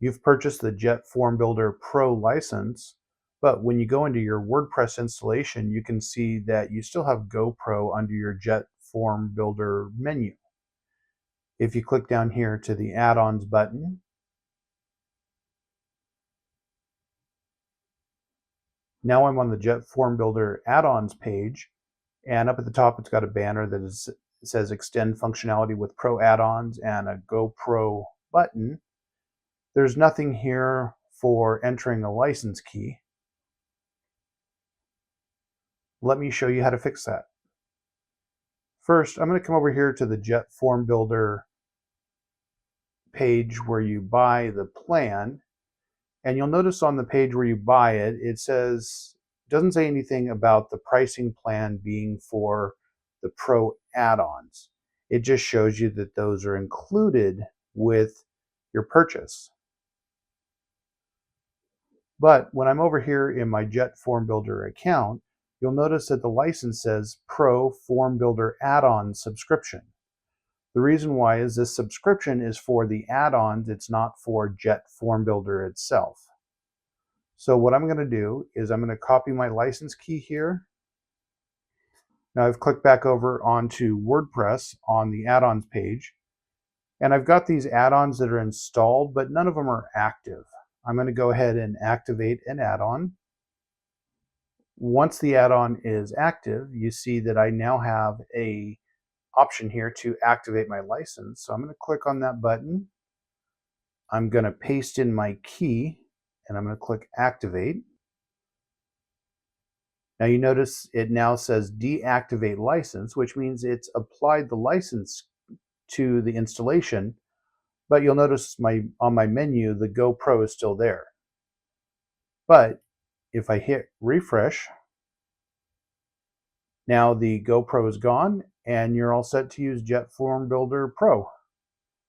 You've purchased the Jet Form Builder Pro license, but when you go into your WordPress installation, you can see that you still have GoPro under your Jet Form Builder menu. If you click down here to the Add-ons button, now I'm on the Jet Form Builder Add-ons page, and up at the top it's got a banner that says Extend Functionality with Pro Add-ons and a GoPro button. There's nothing here for entering a license key. Let me show you how to fix that. First, I'm going to come over here to the Jet Form Builder page where you buy the plan, and you'll notice on the page where you buy it, it doesn't say anything about the pricing plan being for the Pro add-ons. It just shows you that those are included with your purchase. But when I'm over here in my Jet Form Builder account, you'll notice that the license says Pro Form Builder Add-on Subscription. The reason why is this subscription is for the add-ons, it's not for Jet Form Builder itself. So what I'm going to do is I'm going to copy my license key here. Now I've clicked back over onto WordPress on the add-ons page, and I've got these add-ons that are installed, but none of them are active. I'm going to go ahead and activate an add-on. Once the add-on is active, you see that I now have an option here to activate my license. So I'm going to click on that button. I'm going to paste in my key, and I'm going to click Activate. Now you notice it now says Deactivate License, which means it's applied the license to the installation, but you'll notice on my menu, the GoPro is still there. But if I hit refresh, now the GoPro is gone and you're all set to use Jet Form Builder Pro.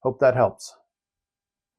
Hope that helps.